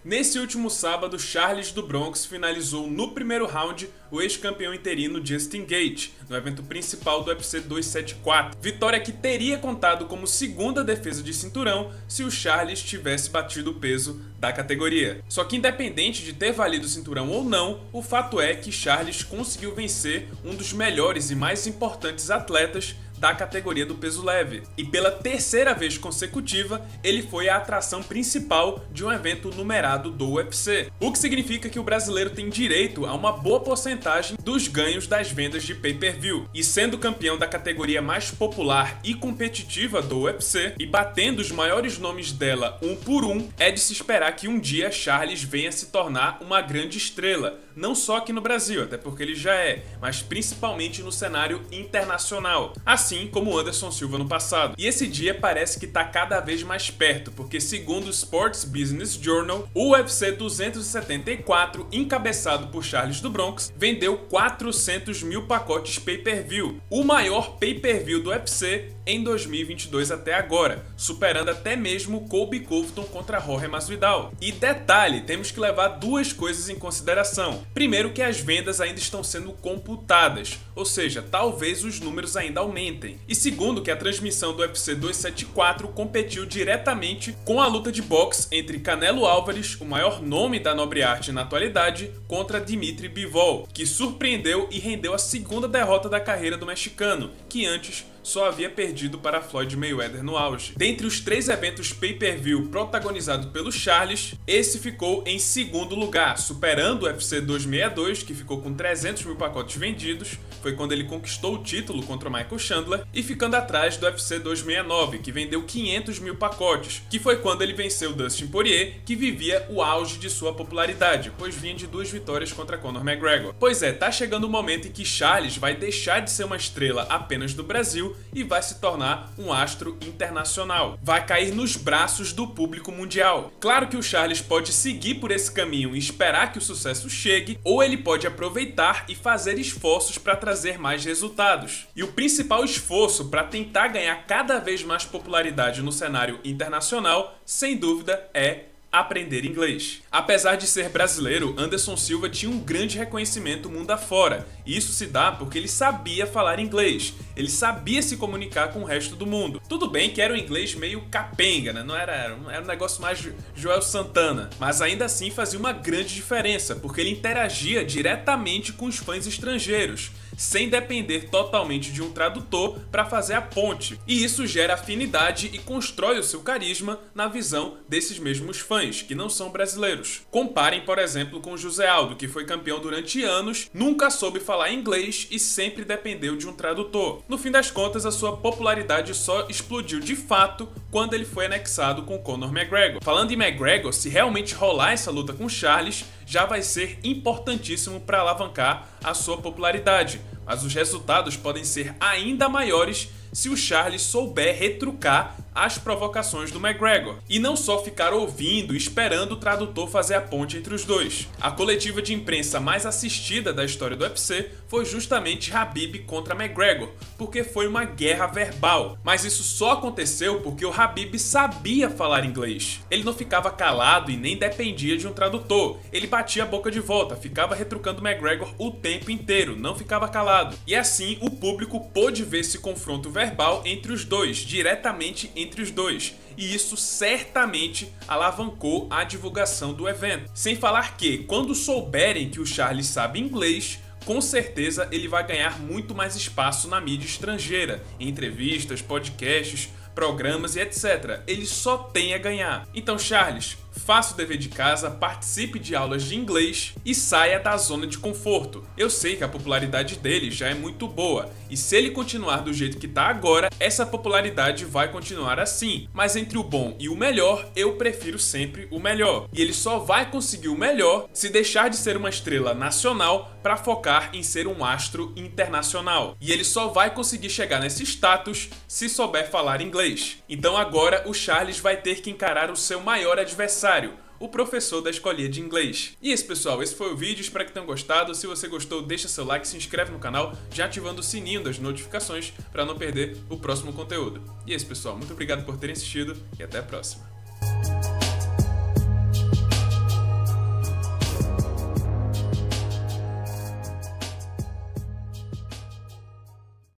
Nesse último sábado, Charles do Bronx finalizou no primeiro round o ex-campeão interino Justin Gaethje, no evento principal do UFC 274. Vitória que teria contado como segunda defesa de cinturão se o Charles tivesse batido o peso da categoria. Só que independente de ter valido o cinturão ou não, o fato é que Charles conseguiu vencer um dos melhores e mais importantes atletas da categoria do peso leve. E pela terceira vez consecutiva, ele foi a atração principal de um evento numerado do UFC. O que significa que o brasileiro tem direito a uma boa porcentagem dos ganhos das vendas de pay-per-view. E sendo campeão da categoria mais popular e competitiva do UFC, e batendo os maiores nomes dela um por um, é de se esperar que um dia Charles venha se tornar uma grande estrela. Não só aqui no Brasil, até porque ele já é, mas principalmente no cenário internacional. Assim como Anderson Silva no passado. E esse dia parece que está cada vez mais perto, porque segundo o Sports Business Journal, o UFC 274, encabeçado por Charles do Bronx, vendeu 400 mil pacotes pay-per-view, o maior pay-per-view do UFC em 2022 até agora, superando até mesmo Colby Covington contra Jorge Masvidal. E detalhe, temos que levar duas coisas em consideração. Primeiro, que as vendas ainda estão sendo computadas, ou seja, talvez os números ainda aumentem. E segundo, que a transmissão do UFC 274 competiu diretamente com a luta de boxe entre Canelo Álvares, o maior nome da nobre arte na atualidade, contra Dimitri Bivol, que surpreendeu e rendeu a segunda derrota da carreira do mexicano, que antes só havia perdido para Floyd Mayweather no auge. Dentre os 3 eventos pay-per-view protagonizados pelo Charles, esse ficou em segundo lugar, superando o UFC 262, que ficou com 300 mil pacotes vendidos, foi quando ele conquistou o título contra o Michael Chandler, e ficando atrás do UFC 269, que vendeu 500 mil pacotes, que foi quando ele venceu Dustin Poirier, que vivia o auge de sua popularidade, pois vinha de 2 vitórias contra Conor McGregor. Pois é, tá chegando o momento em que Charles vai deixar de ser uma estrela apenas do Brasil e vai se tornar um astro internacional. Vai cair nos braços do público mundial. Claro que o Charles pode seguir por esse caminho e esperar que o sucesso chegue, ou ele pode aproveitar e fazer esforços para trazer mais resultados. E o principal esforço para tentar ganhar cada vez mais popularidade no cenário internacional, sem dúvida, é aprender inglês. Apesar de ser brasileiro, Anderson Silva tinha um grande reconhecimento mundo afora, e isso se dá porque ele sabia falar inglês, ele sabia se comunicar com o resto do mundo. Tudo bem que era um inglês meio capenga, né? Não era um negócio mais Joel Santana, mas ainda assim fazia uma grande diferença, porque ele interagia diretamente com os fãs estrangeiros, sem depender totalmente de um tradutor para fazer a ponte. E isso gera afinidade e constrói o seu carisma na visão desses mesmos fãs, que não são brasileiros. Comparem, por exemplo, com José Aldo, que foi campeão durante anos, nunca soube falar inglês e sempre dependeu de um tradutor. No fim das contas, a sua popularidade só explodiu de fato quando ele foi anexado com Conor McGregor. Falando em McGregor, se realmente rolar essa luta com Charles, já vai ser importantíssimo para alavancar a sua popularidade, mas os resultados podem ser ainda maiores se o Charles souber retrucar as provocações do McGregor, e não só ficar ouvindo e esperando o tradutor fazer a ponte entre os dois. A coletiva de imprensa mais assistida da história do UFC foi justamente Khabib contra McGregor, porque foi uma guerra verbal, mas isso só aconteceu porque o Khabib sabia falar inglês. Ele não ficava calado e nem dependia de um tradutor, ele batia a boca de volta, ficava retrucando McGregor o tempo inteiro, não ficava calado. E assim o público pôde ver esse confronto verbal entre os dois, diretamente entre os dois, e isso certamente alavancou a divulgação do evento. Sem falar que, quando souberem que o Charles sabe inglês, com certeza ele vai ganhar muito mais espaço na mídia estrangeira, em entrevistas, podcasts, programas e etc. Ele só tem a ganhar. Então, Charles, faça o dever de casa, participe de aulas de inglês e saia da zona de conforto. Eu sei que a popularidade dele já é muito boa, e se ele continuar do jeito que tá agora, essa popularidade vai continuar assim. Mas entre o bom e o melhor, eu prefiro sempre o melhor. E ele só vai conseguir o melhor se deixar de ser uma estrela nacional para focar em ser um astro internacional. E ele só vai conseguir chegar nesse status se souber falar inglês. Então agora o Charles vai ter que encarar o seu maior adversário, o professor da escolinha de inglês. E esse, pessoal, esse foi o vídeo, espero que tenham gostado. Se você gostou, deixa seu like, se inscreve no canal, já ativando o sininho das notificações para não perder o próximo conteúdo. E esse, pessoal, muito obrigado por terem assistido e até a próxima.